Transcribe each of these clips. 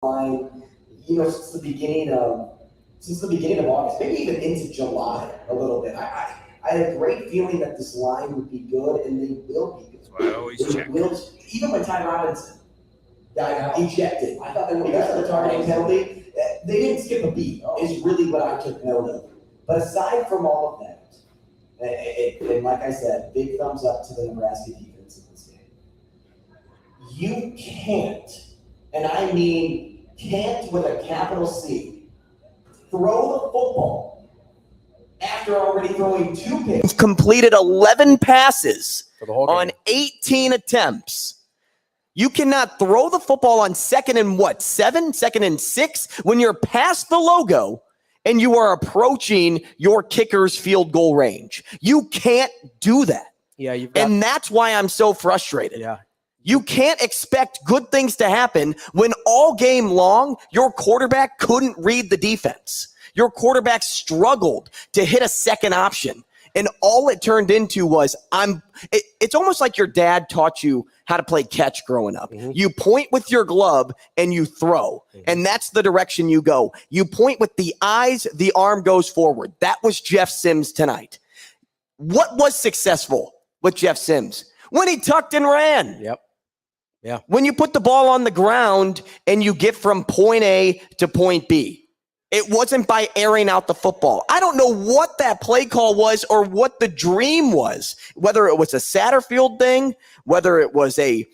line, since the beginning of August, maybe even into July a little bit. I had a great feeling that this line would be good, and they will be good. That's why I always check. Even when Ty Robinson got ejected, I thought they would have got the targeting penalty. They didn't skip a beat, is really what I took note of. But aside from all of that, and like I said, big thumbs up to the Nebraska defense in this game. You can't, and I mean can't with a capital C, throw the football after already throwing 2 picks. Completed 11 passes on 18 attempts. You cannot throw the football on 2nd and 7, 2nd and 6 when you're past the logo and you are approaching your kicker's field goal range. You can't do that. Yeah, and that's why I'm so frustrated. Yeah. You can't expect good things to happen when all game long your quarterback couldn't read the defense. Your quarterback struggled to hit a second option. And all it turned into was it's almost like your dad taught you how to play catch growing up. Mm-hmm. You point with your glove and you throw. Mm-hmm. And that's the direction you go. You point with the eyes, the arm goes forward. That was Jeff Sims tonight. What was successful with Jeff Sims? When he tucked and ran. Yep. Yeah. When you put the ball on the ground and you get from point A to point B. It wasn't by airing out the football. I don't know what that play call was or what the dream was, whether it was a Satterfield thing, whether it was a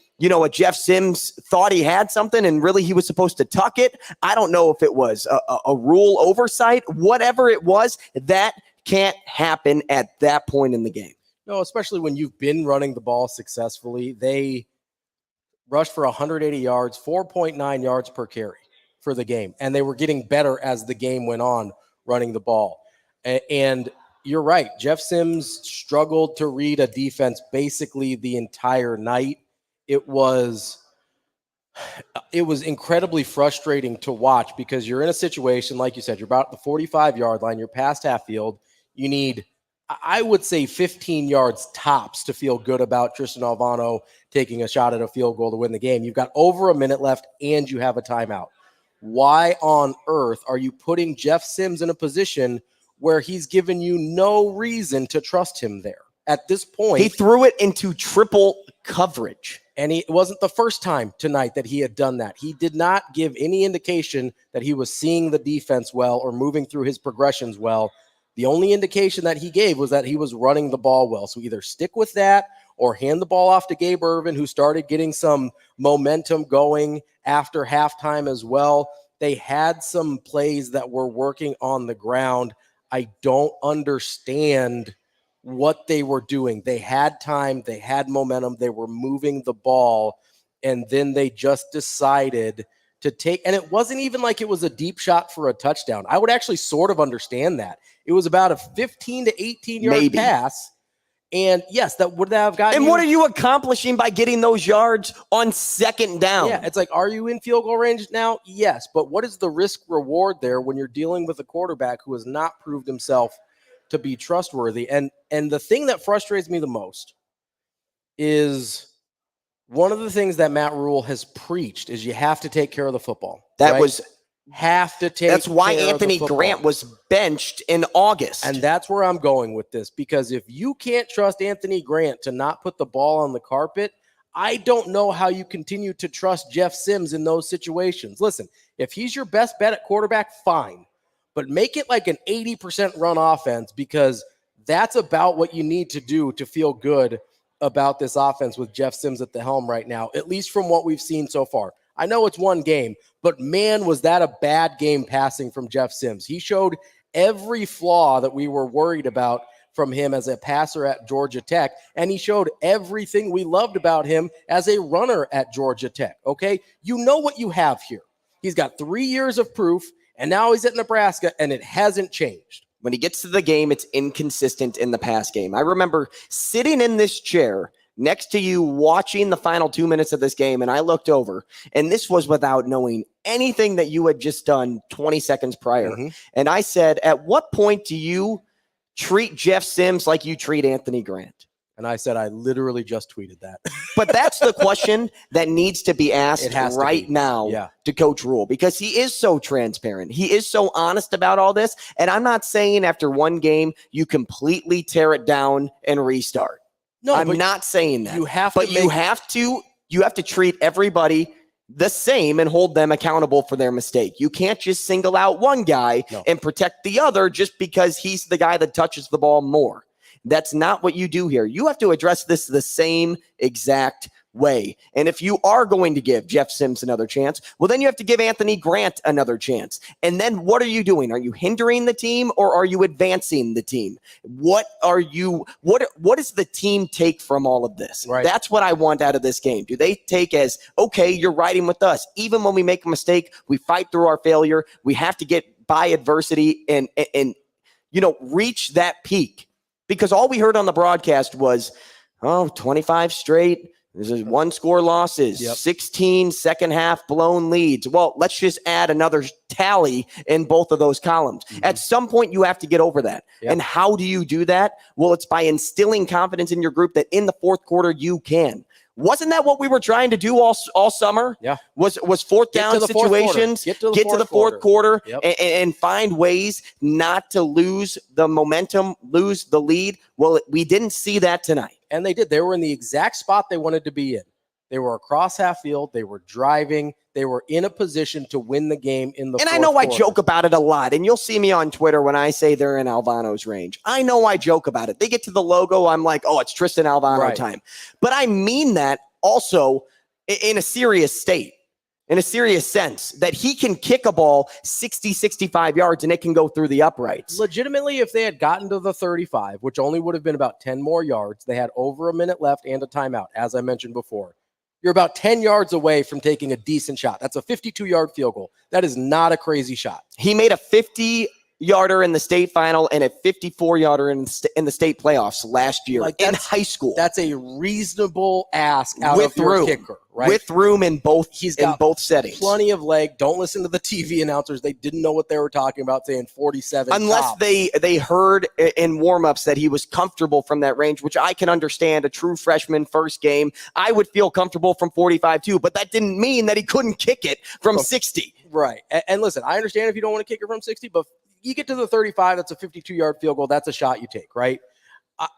Jeff Sims thought he had something and really he was supposed to tuck it. I don't know if it was a Rhule oversight, whatever it was, that can't happen at that point in the game. No, especially when you've been running the ball successfully. They rushed for 180 yards, 4.9 yards per carry for the game. And they were getting better as the game went on running the ball. And you're right. Jeff Sims struggled to read a defense basically the entire night. It was incredibly frustrating to watch because you're in a situation, like you said, you're about the 45-yard line, you're past half field. You need, I would say, 15 yards tops to feel good about Tristan Alvano taking a shot at a field goal to win the game. You've got over a minute left and you have a timeout. Why on earth are you putting Jeff Sims in a position where he's given you no reason to trust him there? At this point, he threw it into triple coverage. And it wasn't the first time tonight that he had done that. He did not give any indication that he was seeing the defense well or moving through his progressions well. The only indication that he gave was that he was running the ball well. So either stick with that or hand the ball off to Gabe Ervin, who started getting some momentum going after halftime as well. They had some plays that were working on the ground. I don't understand what they were doing. They had time, they had momentum, they were moving the ball, and then they just decided to take, and it wasn't even like it was a deep shot for a touchdown. I would actually sort of understand that. It was about a 15 to 18 yard pass. And yes, that would have gotten. And what are you accomplishing by getting those yards on second down? Yeah, it's like, are you in field goal range now? Yes. But what is the risk reward there when you're dealing with a quarterback who has not proved himself to be trustworthy? And the thing that frustrates me the most is one of the things that Matt Rhule has preached is you have to take care of the football. That right? was have to take. That's why care Anthony of the football. Grant was benched in August. And that's where I'm going with this, because if you can't trust Anthony Grant to not put the ball on the carpet, I don't know how you continue to trust Jeff Sims in those situations. Listen, if he's your best bet at quarterback, fine. But make it like an 80% run offense, because that's about what you need to do to feel good about this offense with Jeff Sims at the helm right now, at least from what we've seen so far. I know it's one game, but man, was that a bad game passing from Jeff Sims. He showed every flaw that we were worried about from him as a passer at Georgia Tech, and he showed everything we loved about him as a runner at Georgia Tech, okay? You know what you have here. He's got 3 years of proof, and now he's at Nebraska, and it hasn't changed. When he gets to the game, it's inconsistent in the pass game. I remember sitting in this chair next to you watching the final 2 minutes of this game, and I looked over, and this was without knowing anything that you had just done 20 seconds prior. Mm-hmm. And I said, at what point do you treat Jeff Sims like you treat Anthony Grant? And I said, I literally just tweeted that. But that's the question that needs to be asked right now to Coach Rhule, because he is so transparent. He is so honest about all this. And I'm not saying after one game you completely tear it down and restart. No, I'm not saying that. You have to treat everybody the same and hold them accountable for their mistake. You can't just single out one guy and protect the other just because he's the guy that touches the ball more. That's not what you do here. You have to address this the same exact way. And if you are going to give Jeff Sims another chance, well, then you have to give Anthony Grant another chance. And then what are you doing? Are you hindering the team or are you advancing the team? What does the team take from all of this? Right. That's what I want out of this game. Do they take as, okay, you're riding with us. Even when we make a mistake, we fight through our failure. We have to get by adversity and reach that peak. Because all we heard on the broadcast was, 25 straight. There's 1-score losses, 16 second half blown leads. Well, let's just add another tally in both of those columns. At some point, you have to get over that. And how do you do that? Well, it's by instilling confidence in your group that in the fourth quarter, you can. Wasn't that what we were trying to do all summer? Yeah. Was fourth down situations, get to the fourth quarter and find ways not to lose the momentum, lose the lead? Well, we didn't see that tonight. And they did. They were in the exact spot they wanted to be in. They were across half field. They were driving. They were in a position to win the game in the fourth quarter. And I know I joke about it a lot, and you'll see me on Twitter when I say they're in Alvano's range. I know I joke about it. They get to the logo, I'm like, oh, it's Tristan Alvano time. But I mean that also in a serious state, in a serious sense, that he can kick a ball 60, 65 yards, and it can go through the uprights. Legitimately, if they had gotten to the 35, which only would have been about 10 more yards, they had over a minute left and a timeout, as I mentioned before. You're about 10 yards away from taking a decent shot. That's a 52-yard field goal. That is not a crazy shot. He made a 50-yarder in the state final and a 54-yarder in the state playoffs last year in high school. That's a reasonable ask out of your kicker, right? With room in both settings. Plenty of leg. Don't listen to the TV announcers. They didn't know what they were talking about saying 47 Unless top. they heard in warm-ups that he was comfortable from that range, which I can understand. A true freshman first game, I would feel comfortable from 45 too, but that didn't mean that he couldn't kick it from 60. Right. And listen, I understand if you don't want to kick it from 60, but you get to the 35, that's a 52-yard field goal. That's a shot you take, right?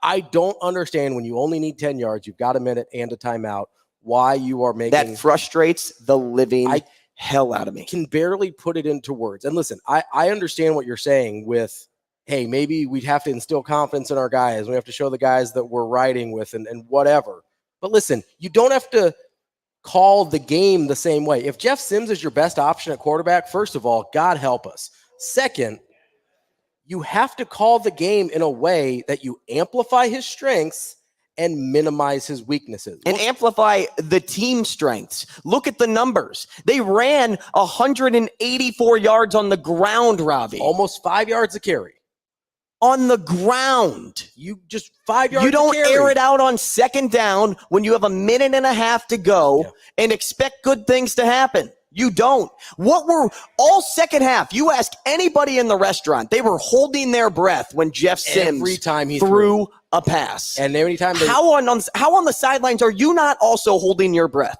I don't understand when you only need 10 yards, you've got a minute and a timeout, why you are making... That frustrates the living hell out of me. I can barely put it into words. And listen, I understand what you're saying with, hey, maybe we'd have to instill confidence in our guys. We have to show the guys that we're riding with and whatever. But listen, you don't have to call the game the same way. If Jeff Sims is your best option at quarterback, first of all, God help us. Second, you have to call the game in a way that you amplify his strengths and minimize his weaknesses. And amplify the team strengths. Look at the numbers. They ran 184 yards on the ground, Ravi. Almost 5 yards a carry. On the ground. You just 5 yards. You don't air it out on second down when you have a minute and a half to go and expect good things to happen. You don't. What were all second half? You ask anybody in the restaurant, they were holding their breath when Jeff Sims every time he threw a pass. And every time how on the sidelines are you not also holding your breath?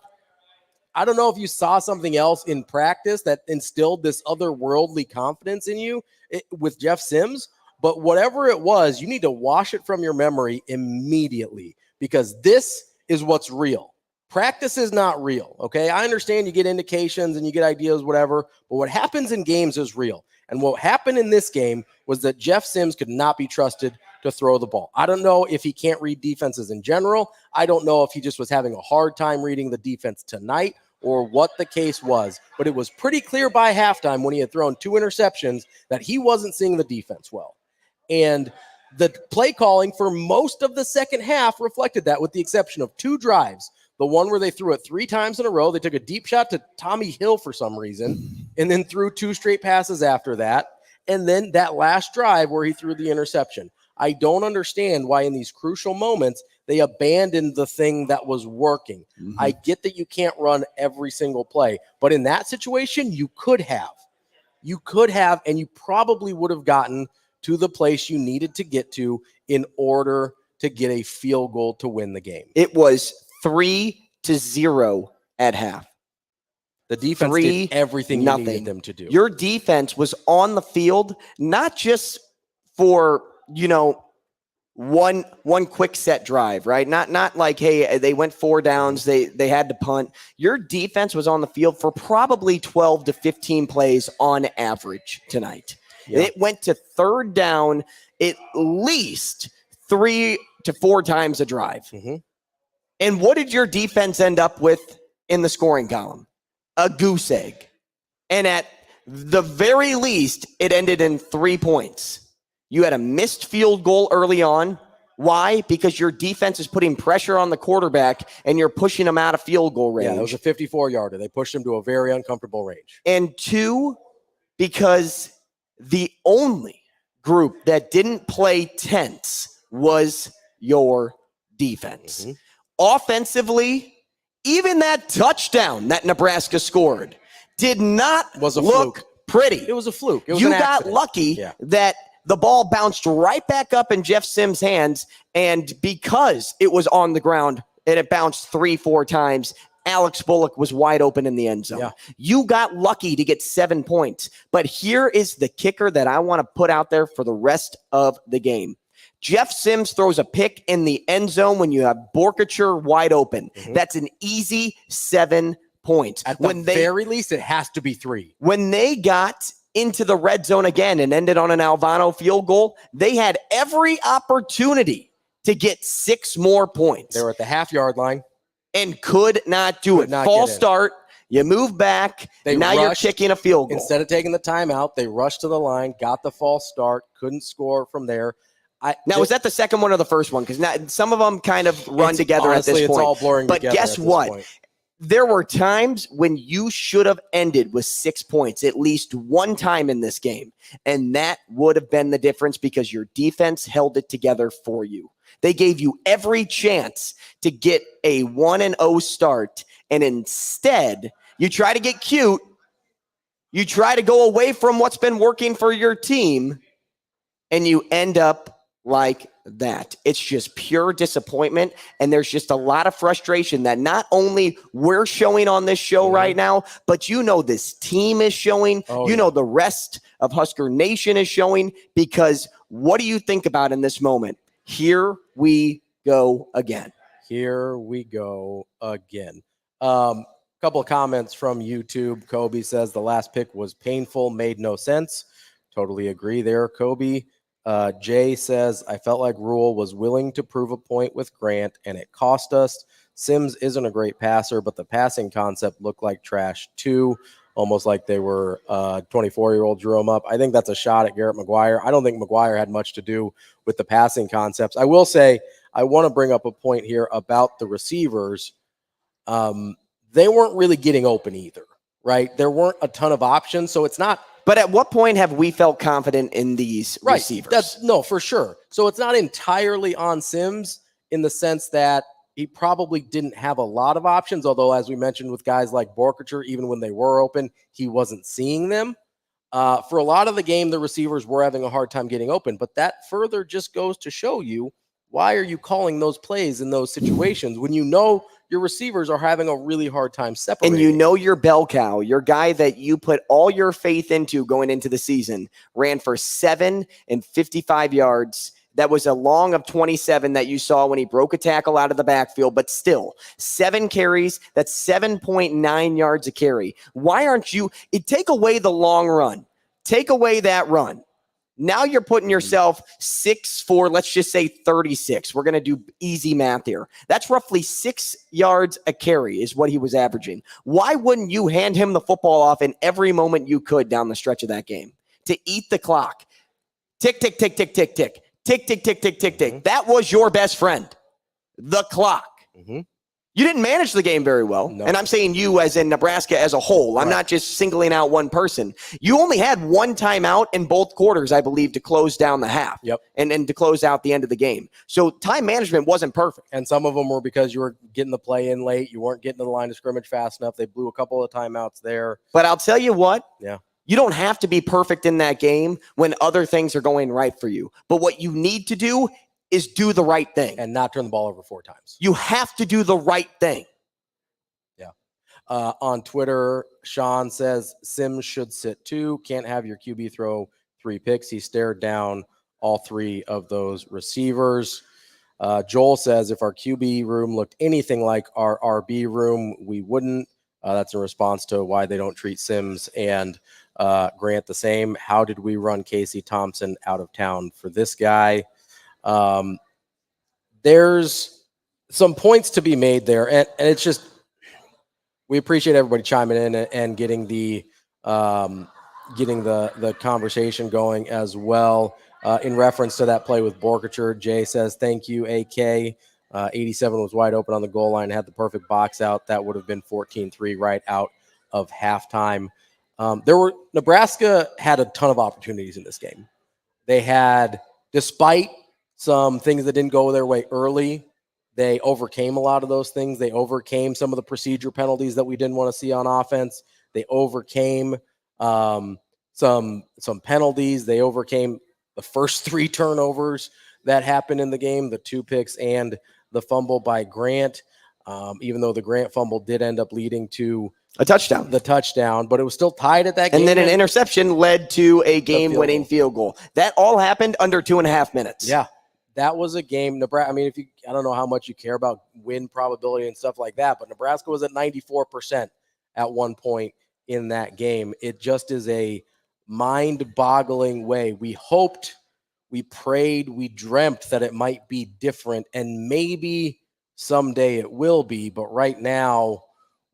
I don't know if you saw something else in practice that instilled this otherworldly confidence in you with Jeff Sims. But whatever it was, you need to wash it from your memory immediately because this is what's real. Practice is not real, okay? I understand you get indications and you get ideas, whatever, but what happens in games is real. And what happened in this game was that Jeff Sims could not be trusted to throw the ball. I don't know if he can't read defenses in general. I don't know if he just was having a hard time reading the defense tonight or what the case was, but it was pretty clear by halftime when he had thrown 2 interceptions that he wasn't seeing the defense well. And the play calling for most of the second half reflected that, with the exception of 2 drives. The one where they threw it 3 times in a row. They took a deep shot to Tommy Hill for some reason and then threw 2 straight passes after that. And then that last drive where he threw the interception. I don't understand why in these crucial moments they abandoned the thing that was working. I get that you can't run every single play, but in that situation, you could have. You could have, and you probably would have gotten to the place you needed to get to in order to get a field goal to win the game. It was 3-0 at half. The defense did everything you needed them to do. Your defense was on the field, not just for, one quick set drive, right? Not like, hey, they went 4 downs, they had to punt. Your defense was on the field for probably 12 to 15 plays on average tonight. Yeah. It went to 3rd down at least 3 to 4 times a drive. Mm-hmm. And what did your defense end up with in the scoring column? A goose egg. And at the very least, it ended in 3 points. You had a missed field goal early on. Why? Because your defense is putting pressure on the quarterback and you're pushing him out of field goal range. Yeah, it was a 54-yarder. They pushed him to a very uncomfortable range. And 2, because the only group that didn't play tense was your defense. Mm-hmm. Offensively, even that touchdown that Nebraska scored did not look pretty. It was a fluke. It was you got lucky that the ball bounced right back up in Jeff Sims' hands, and because it was on the ground and it bounced 3-4 times, Alex Bullock was wide open in the end zone. Yeah. You got lucky to get 7 points, but here is the kicker that I want to put out there for the rest of the game. Jeff Sims throws a pick in the end zone when you have Borkature wide open. Mm-hmm. That's an easy 7 points. At the very least, it has to be 3. When they got into the red zone again and ended on an Alvano field goal, they had every opportunity to get 6 more points. They were at the half-yard line. And could not do it. False start. You move back. Now you're kicking a field goal. Instead of taking the timeout, they rushed to the line, got the false start, couldn't score from there. Was that the second one or the first one? Because some of them kind of run together at this point. It's all blurring together. But guess what? There were times when you should have ended with 6 points at least one time in this game. And that would have been the difference because your defense held it together for you. They gave you every chance to get a 1-0 start. And instead, you try to get cute. You try to go away from what's been working for your team. And you end up like that. It's just pure disappointment. And there's just a lot of frustration that not only we're showing on this show right now, but this team is showing, the rest of Husker Nation is showing, because what do you think about in this moment? Here we go again. Here we go again. Couple of comments from YouTube. Kobe says the last pick was painful, made no sense. Totally agree there, Kobe. Jay says, I felt like Rhule was willing to prove a point with Grant, and it cost us. Sims isn't a great passer, but the passing concept looked like trash too, almost like they were 24-year-old drew him up. I think that's a shot at Garrett McGuire. I don't think McGuire had much to do with the passing concepts. I will say, I want to bring up a point here about the receivers. They weren't really getting open either, right? There weren't a ton of options, so it's not. But at what point have we felt confident in these receivers? No, for sure. So it's not entirely on Sims in the sense that he probably didn't have a lot of options, although as we mentioned with guys like Borkature, even when they were open, he wasn't seeing them. For a lot of the game, the receivers were having a hard time getting open, but that further just goes to show you, why are you calling those plays in those situations when you know your receivers are having a really hard time separating? And your bell cow, your guy that you put all your faith into going into the season, ran for 7 and 55 yards. That was a long of 27 that you saw when he broke a tackle out of the backfield, but still 7 carries. That's 7.9 yards a carry. Why aren't you take away the long run? Take away that run. Now you're putting yourself 6'4", let's just say 36. We're going to do easy math here. That's roughly 6 yards a carry is what he was averaging. Why wouldn't you hand him the football off in every moment you could down the stretch of that game to eat the clock? Tick, tick, tick, tick, tick, tick. Tick, tick, tick, tick, tick, tick. That was your best friend, the clock. Mm-hmm. You didn't manage the game very well. No. And I'm saying you as in Nebraska as a whole. I'm not just singling out one person. You only had one timeout in both quarters, I believe, to close down the half. Yep. And to close out the end of the game. So time management wasn't perfect. And some of them were because you were getting the play in late. You weren't getting to the line of scrimmage fast enough. They blew a couple of timeouts there. But I'll tell you what. Yeah. You don't have to be perfect in that game when other things are going right for you. But what you need to do is do the right thing. And not turn the ball over 4 times. You have to do the right thing. Yeah. On Twitter, Sean says, Sims should sit 2. Can't have your QB throw 3 picks. He stared down all 3 of those receivers. Joel says, if our QB room looked anything like our RB room, we wouldn't. That's in response to why they don't treat Sims and Grant the same. How did we run Casey Thompson out of town for this guy? There's some points to be made there, and it's just, we appreciate everybody chiming in and getting the conversation going as well. In reference to that play with Borkacher, Jay says, thank you, AK. 87 was wide open on the goal line, had the perfect box out. That would have been 14-3 right out of halftime. Nebraska had a ton of opportunities in this game. They had, despite some things that didn't go their way early, they overcame a lot of those things. They overcame some of the procedure penalties that we didn't want to see on offense. They overcame some penalties. They overcame the first 3 turnovers that happened in the game, the 2 picks and the fumble by Grant, even though the Grant fumble did end up leading to a touchdown. The touchdown, but it was still tied at that game. And then an interception led to a game-winning field goal. That all happened under 2.5 minutes. Yeah, that was a game. Nebraska, I mean, I don't know how much you care about win probability and stuff like that, but Nebraska was at 94% at one point in that game. It just is a mind-boggling way. We hoped, we prayed, we dreamt that it might be different, and maybe someday it will be, but right now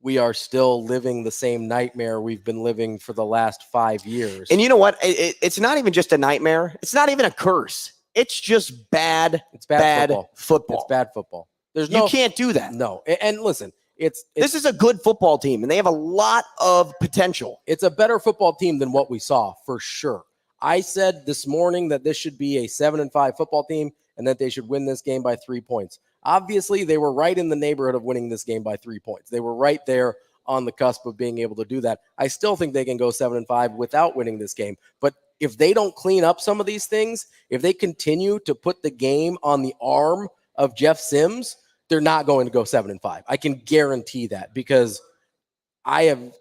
we are still living the same nightmare we've been living for the last 5 years. And you know what? It's not even just a nightmare. It's not even a curse. It's just bad. It's bad football. It's bad football. You can't do that. No. And listen, this is a good football team, and they have a lot of potential. It's a better football team than what we saw, for sure. I said this morning that this should be a 7-5 football team and that they should win this game by 3 points. Obviously, they were right in the neighborhood of winning this game by 3 points. They were right there on the cusp of being able to do that. I still think they can go 7-5 without winning this game. But if they don't clean up some of these things, if they continue to put the game on the arm of Jeff Sims, they're not going to go 7-5. I can guarantee that, because I have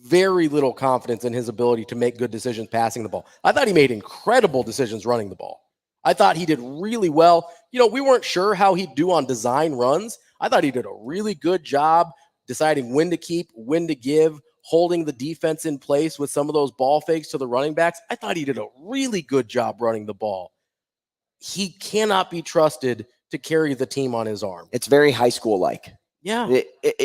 very little confidence in his ability to make good decisions passing the ball. I thought he made incredible decisions running the ball. I thought he did really well. You know, we weren't sure how he'd do on design runs. I thought he did a really good job deciding when to keep, when to give, holding the defense in place with some of those ball fakes to the running backs. I thought he did a really good job running the ball. He cannot be trusted to carry the team on his arm. It's very high school-like. Yeah.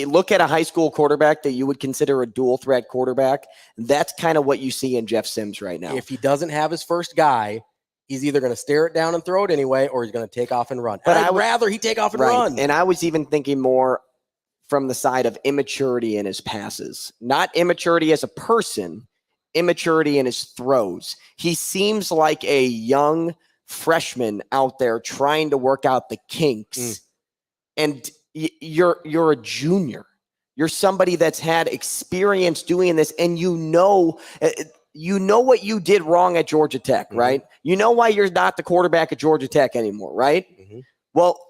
Look at a high school quarterback that you would consider a dual threat quarterback. That's kind of what you see in Jeff Sims right now. If he doesn't have his first guy, he's either going to stare it down and throw it anyway, or he's going to take off and run. But I'd rather he take off and run. And I was even thinking more from the side of immaturity in his passes. Not immaturity as a person, immaturity in his throws. He seems like a young freshman out there trying to work out the kinks. And you're a junior. You're somebody that's had experience doing this, and you know what you did wrong at Georgia Tech, right? You know why you're not the quarterback at Georgia Tech anymore, right? Well,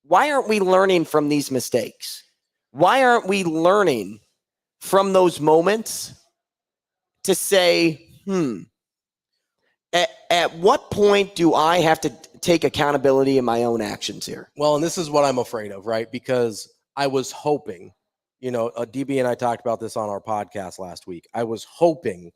why aren't we learning from these mistakes? Why aren't we learning from those moments to say, at what point do I have to take accountability in my own actions here? Well, and this is what I'm afraid of, right? Because I was hoping, DB and I talked about this on our podcast last week. I was hoping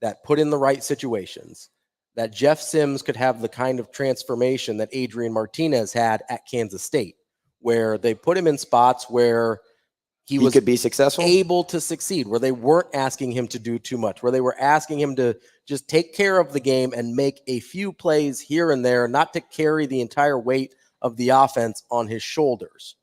that put in the right situations, that Jeff Sims could have the kind of transformation that Adrian Martinez had at Kansas State, where they put him in spots where he could be successful, able to succeed, where they weren't asking him to do too much, where they were asking him to just take care of the game and make a few plays here and there, not to carry the entire weight of the offense on his shoulders.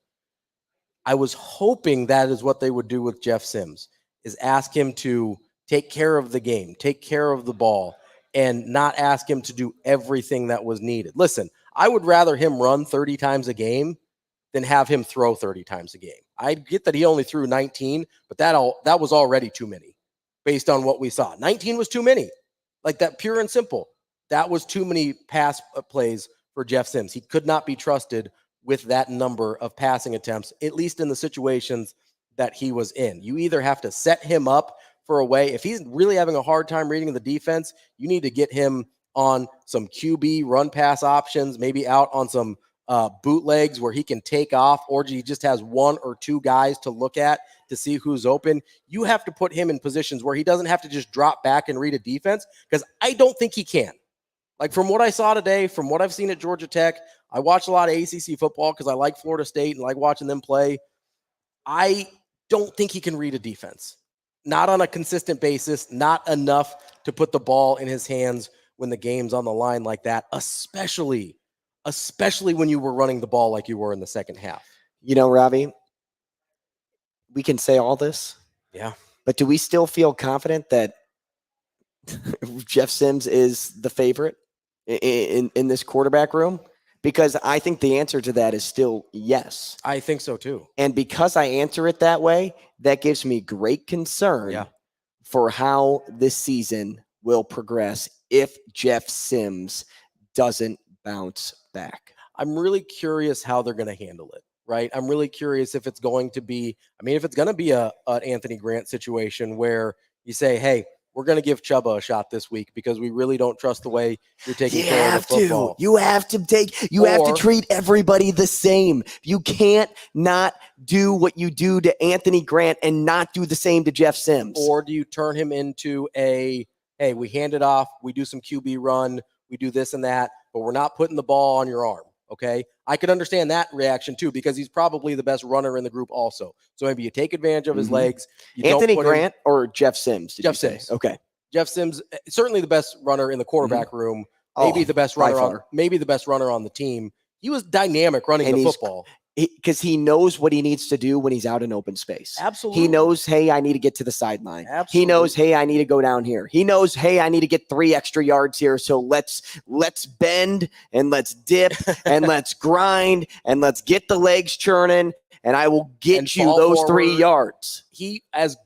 I was hoping that is what they would do with Jeff Sims, is ask him to take care of the game, take care of the ball, and not ask him to do everything that was needed. Listen, I would rather him run 30 times a game than have him throw 30 times a game. I get that he only threw 19, but that was already too many based on what we saw. 19 was too many. Like that, pure and simple. That was too many pass plays for Jeff Sims. He could not be trusted with that number of passing attempts, at least in the situations that he was in. You either have to set him up for a way. If he's really having a hard time reading the defense, you need to get him on some QB run pass options, maybe out on some bootlegs where he can take off, or he just has one or two guys to look at to see who's open. You have to put him in positions where he doesn't have to just drop back and read a defense, because I don't think he can. Like, from what I saw today, from what I've seen at Georgia Tech, I watch a lot of ACC football because I like Florida State and like watching them play. I don't think he can read a defense. Not on a consistent basis, not enough to put the ball in his hands when the game's on the line like that, especially when you were running the ball like you were in the second half. You know, Ravi, we can say all this. Yeah. But do we still feel confident that Jeff Sims is the favorite in this quarterback room? Because I think the answer to that is still yes. I think so too. And because I answer it that way, that gives me great concern for how this season will progress if Jeff Sims doesn't bounce back. I'm really curious how they're going to handle it, right? I'm really curious if it's going to be, if it's going to be an Anthony Grant situation where you say, hey, we're going to give Chuba a shot this week because we really don't trust the way you're taking care of the football. You have to treat everybody the same. You can't not do what you do to Anthony Grant and not do the same to Jeff Sims. Or do you turn him into hey, we hand it off, we do some QB run, we do this and that, but we're not putting the ball on your arm, okay? I could understand that reaction too, because he's probably the best runner in the group also. So maybe you take advantage of his legs. Anthony Grant or Jeff Sims? Jeff Sims. Okay. Jeff Sims, certainly the best runner in the quarterback room, maybe the best runner on the team. He was dynamic running the football. Because he knows what he needs to do when he's out in open space. Absolutely. He knows, hey, I need to get to the sideline. Absolutely. He knows, hey, I need to go down here. He knows, hey, I need to get 3 extra yards here. So let's bend and let's dip and let's grind and let's get the legs churning, and I will get you those forward. 3 yards. He, as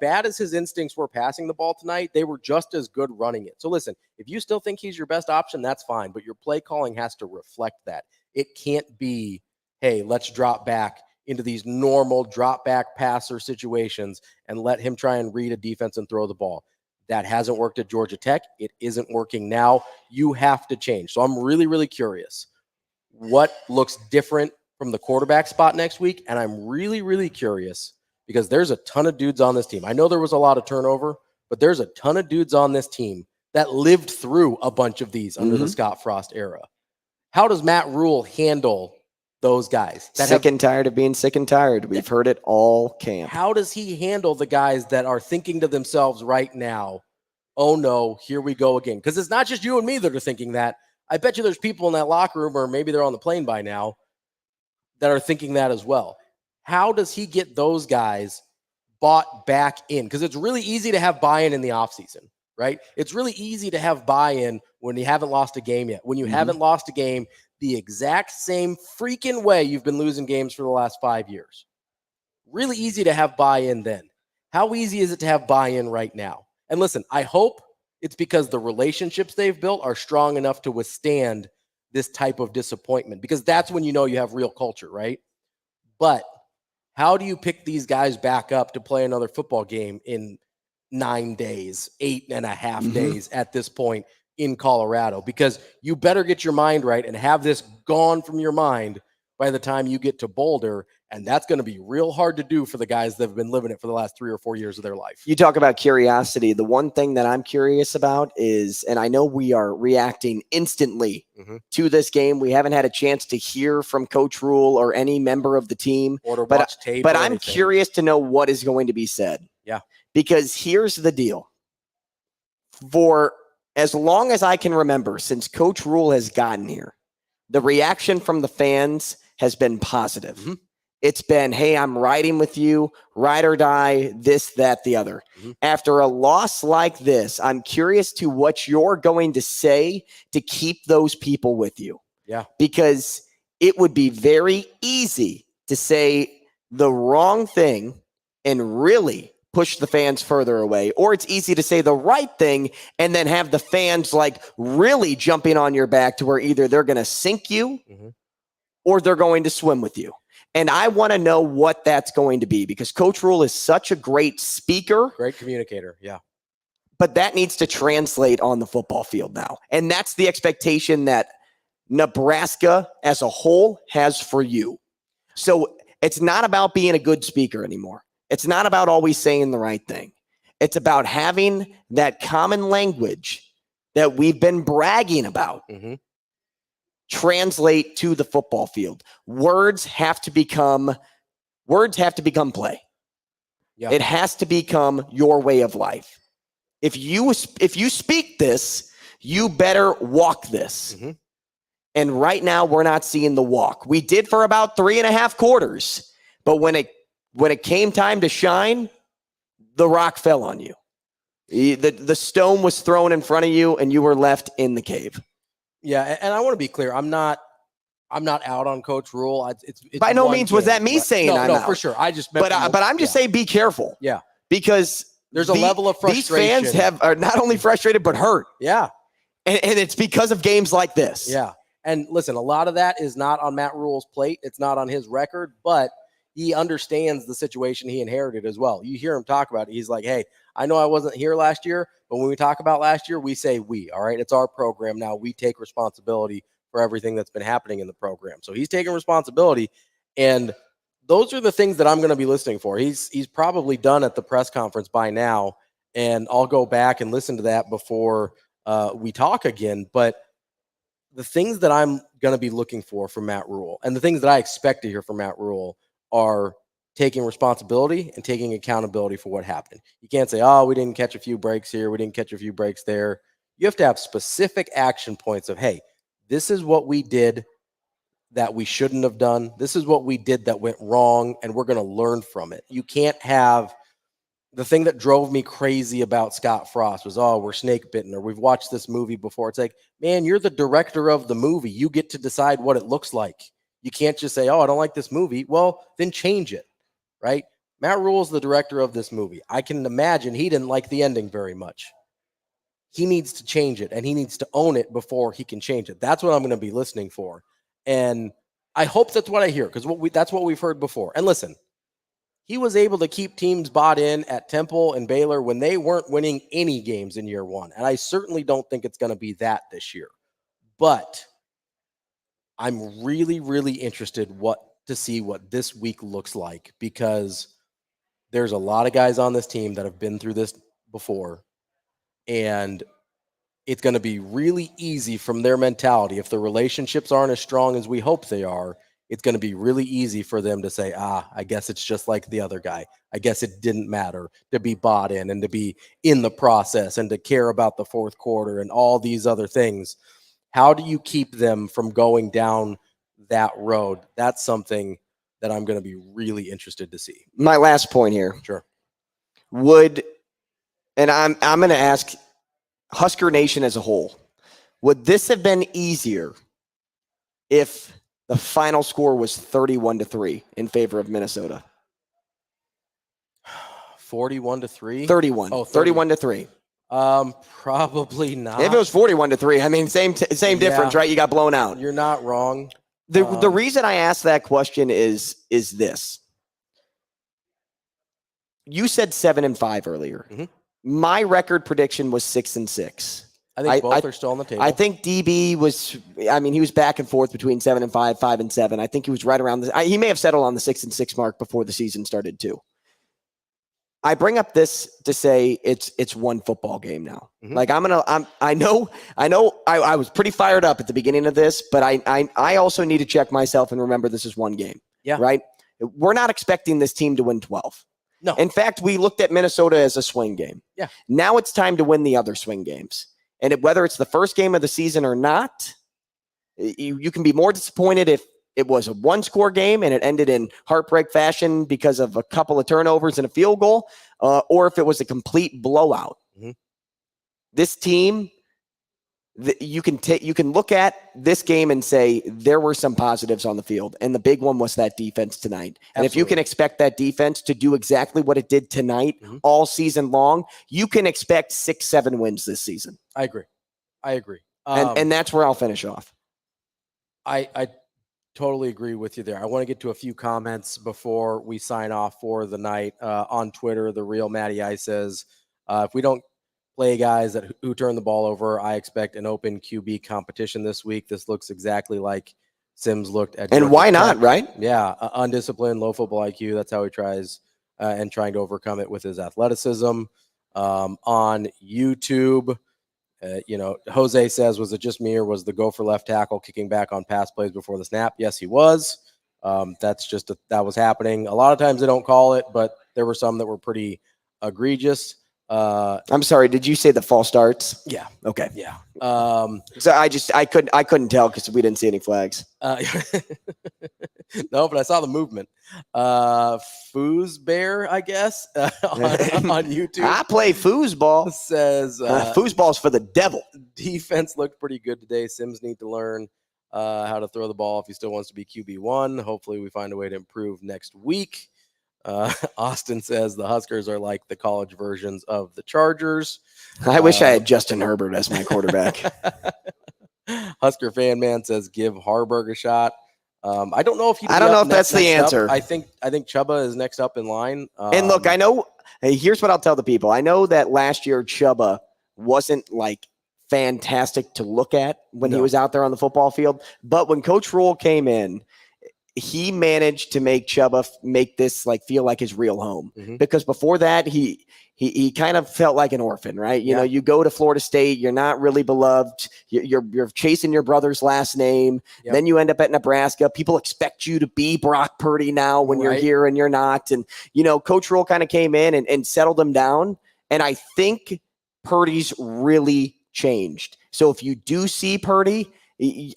bad as his instincts were passing the ball tonight, they were just as good running it. So listen, if you still think he's your best option, that's fine, but your play calling has to reflect that. It can't be, hey, let's drop back into these normal drop back passer situations and let him try and read a defense and throw the ball. That hasn't worked at Georgia Tech. It isn't working now. You have to change. So I'm really, really curious what looks different from the quarterback spot next week. And I'm really, really curious because there's a ton of dudes on this team. I know there was a lot of turnover, but there's a ton of dudes on this team that lived through a bunch of these under the Scott Frost era. How does Matt Rhule handle those guys? Sick and tired of being sick and tired. We've heard it all camp. How does he handle the guys that are thinking to themselves right now, oh no, here we go again? Because it's not just you and me that are thinking that. I bet you there's people in that locker room, or maybe they're on the plane by now, that are thinking that as well. How does he get those guys bought back in? Because it's really easy to have buy-in in the offseason, right? It's really easy to have buy-in when you haven't lost a game yet. When you haven't lost a game the exact same freaking way you've been losing games for the last 5 years. Really easy to have buy-in then. How easy is it to have buy-in right now? And listen, I hope it's because the relationships they've built are strong enough to withstand this type of disappointment, because that's when you know you have real culture, right? But how do you pick these guys back up to play another football game in 9 days, 8.5 days at this point in Colorado? Because you better get your mind right and have this gone from your mind by the time you get to Boulder. And that's going to be real hard to do for the guys that have been living it for the last 3 or 4 years of their life. You talk about curiosity. The one thing that I'm curious about is, and I know we are reacting instantly to this game. We haven't had a chance to hear from Coach Rhule or any member of the team. Or to watch tape. But I'm curious to know what is going to be said. Yeah. Because here's the deal. For as long as I can remember, since Coach Rhule has gotten here, the reaction from the fans has been positive. It's been, hey, I'm riding with you, ride or die, this, that, the other. After a loss like this, I'm curious to what you're going to say to keep those people with you. Yeah. Because it would be very easy to say the wrong thing and really push the fans further away, or it's easy to say the right thing and then have the fans like really jumping on your back to where either they're going to sink you or they're going to swim with you. And I want to know what that's going to be, because Coach Rhule is such a great speaker. Great communicator, yeah. But that needs to translate on the football field now. And that's the expectation that Nebraska as a whole has for you. So it's not about being a good speaker anymore. It's not about always saying the right thing. It's about having that common language that we've been bragging about translate to the football field. Words have to become play. Yeah. It has to become your way of life. If you speak this, you better walk this. And right now we're not seeing the walk. We did for about 3.5 quarters, but when it came time to shine, the rock fell on you. The stone was thrown in front of you and you were left in the cave. Yeah, and I want to be clear. I'm not out on Coach Rhule. It's by no means was that me saying I'm out. For sure. I just but I'm just saying be careful. Yeah, because there's a level of frustration. These fans are not only frustrated but hurt. Yeah, and it's because of games like this. Yeah, and listen, a lot of that is not on Matt Rhule's plate. It's not on his record, but he understands the situation he inherited as well. You hear him talk about it. He's like, hey, I know I wasn't here last year, but when we talk about last year, we say we, all right? It's our program now. We take responsibility for everything that's been happening in the program. So he's taking responsibility, and those are the things that I'm going to be listening for. He's probably done at the press conference by now, and I'll go back and listen to that before we talk again. But the things that I'm going to be looking for from Matt Rhule, and the things that I expect to hear from Matt Rhule, are taking responsibility and taking accountability for what happened. You can't say, oh, we didn't catch a few breaks here, we didn't catch a few breaks there. You have to have specific action points of, hey, this is what we did that we shouldn't have done. This is what we did that went wrong, and we're going to learn from it. You can't have the thing that drove me crazy about Scott Frost was, oh, we're snake bitten, or we've watched this movie before. It's like, man, you're the director of the movie. You get to decide what it looks like. You can't just say, oh, I don't like this movie. Well, then change it, right? Matt Rhule is the director of this movie. I can imagine he didn't like the ending very much. He needs to change it, and he needs to own it before he can change it. That's what I'm going to be listening for. And I hope that's what I hear, because that's what we've heard before. And listen, he was able to keep teams bought in at Temple and Baylor when they weren't winning any games in year one. And I certainly don't think it's going to be that this year. But I'm really, really interested to see what this week looks like, because there's a lot of guys on this team that have been through this before, and it's going to be really easy from their mentality. If the relationships aren't as strong as we hope they are, it's going to be really easy for them to say, I guess it's just like the other guy. I guess it didn't matter to be bought in and to be in the process and to care about the fourth quarter and all these other things. How do you keep them from going down that road? That's something that I'm going to be really interested to see. My last point here. Sure. And I'm going to ask Husker Nation as a whole, would this have been easier if the final score was 31-3 in favor of Minnesota? 41-3? 31. Oh, 31-3. Probably not. If it was 41-3, I mean, same difference, right? You got blown out. You're not wrong. The reason I asked that question is this. You said 7-5 earlier. Mm-hmm. My record prediction was 6-6. I think both are still on the table. I think DB he was back and forth between 7-5, 5-7. I think he was right around he may have settled on the 6-6 mark before the season started too. I bring up this to say it's one football game now. Mm-hmm. Like I know I was pretty fired up at the beginning of this, but I also need to check myself and remember this is one game. Yeah. Right? We're not expecting this team to win 12. No. In fact, we looked at Minnesota as a swing game. Yeah. Now it's time to win the other swing games. And whether it's the first game of the season or not, you can be more disappointed if it was a one-score game and it ended in heartbreak fashion because of a couple of turnovers and a field goal, or if it was a complete blowout. Mm-hmm. This team you can look at this game and say there were some positives on the field, and the big one was that defense tonight. And if you can expect that defense to do exactly what it did tonight all season long, you can expect 6-7 wins this season. I agree. And that's where I'll finish off. I totally agree with you there. I want to get to a few comments before we sign off for the night. On Twitter, the real Matty Ice says, if we don't play guys who turn the ball over, I expect an open QB competition this week. This looks exactly like Sims looked at. And why not, right? Yeah, undisciplined, low football IQ. That's how he tries and trying to overcome it with his athleticism. On YouTube, Jose says, was it just me or was the gopher left tackle kicking back on pass plays before the snap? Yes, he was. That was happening. A lot of times they don't call it, but there were some that were pretty egregious. I'm sorry. Did you say the false starts? Yeah. Okay. Yeah. So I couldn't tell because we didn't see any flags. No, but I saw the movement. Foosbear, I guess, on YouTube. I play foosball. Says foosball's for the devil. Defense looked pretty good today. Sims need to learn how to throw the ball if he still wants to be QB1. Hopefully we find a way to improve next week. Austin says the Huskers are like the college versions of the Chargers. I wish I had Justin Herbert as my quarterback. Husker fan man says give Harburg a shot. I don't know if that's the answer. I think Chubba is next up in line. And look, I know. Hey, here's what I'll tell the people. I know that last year Chubba wasn't like fantastic to look at when he was out there on the football field, but when Coach Rhule came in, he managed to make Chubba make this like feel like his real home, because before that he kind of felt like an orphan, right? You know, you go to Florida State, you're not really beloved. You're chasing your brother's last name. Yep. Then you end up at Nebraska. People expect you to be Brock Purdy now when you're here and you're not. And, Coach Rhule kind of came in and settled him down. And I think Purdy's really changed. So if you do see Purdy,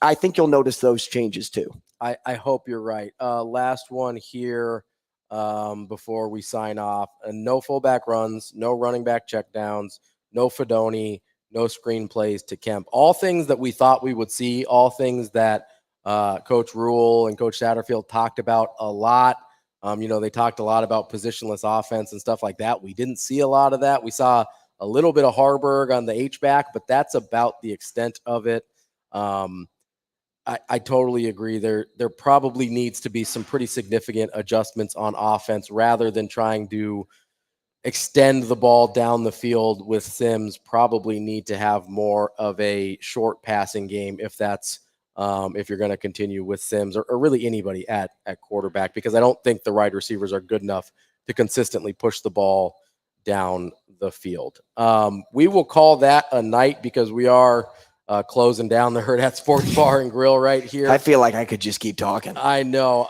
I think you'll notice those changes too. I hope you're right. Last one here before we sign off. No fullback runs, no running back checkdowns, no Fedoni, no screen plays to Kemp. All things that we thought we would see, all things that Coach Rhule and Coach Satterfield talked about a lot. They talked a lot about positionless offense and stuff like that. We didn't see a lot of that. We saw a little bit of Harburg on the H-back, but that's about the extent of it. I totally agree. There probably needs to be some pretty significant adjustments on offense rather than trying to extend the ball down the field with Sims. Probably need to have more of a short passing game if that's if you're going to continue with Sims or really anybody at quarterback, because I don't think the wide receivers are good enough to consistently push the ball down the field. We will call that a night because we are closing down the Hurrdat Sports Bar and Grill right here. I feel like I could just keep talking. I know.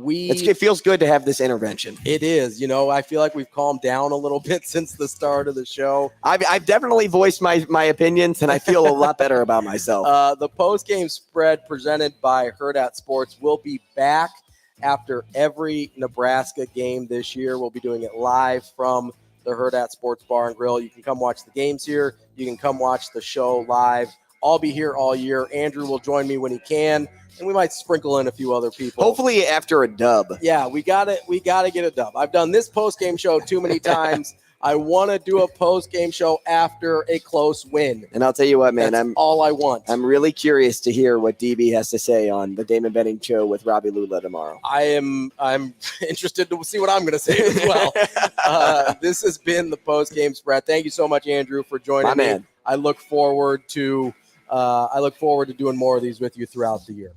It feels good to have this intervention. It is. I feel like we've calmed down a little bit since the start of the show. I've definitely voiced my opinions, and I feel a lot better about myself. The post-game spread presented by Hurrdat Sports will be back after every Nebraska game this year. We'll be doing it live from the Hurrdat Sports Bar and Grill. You can come watch the games here. You can come watch the show live. I'll be here all year. Andrew will join me when he can, and we might sprinkle in a few other people. Hopefully after a dub. Yeah, we got to get a dub. I've done this post-game show too many times. I want to do a post-game show after a close win. And I'll tell you what, man. That's all I want. I'm really curious to hear what DB has to say on the Damon Benning show with Ravi Lulla tomorrow. I'm interested to see what I'm going to say as well. This has been the post-game spread. Thank you so much, Andrew, for joining me. Man. I look forward to doing more of these with you throughout the year.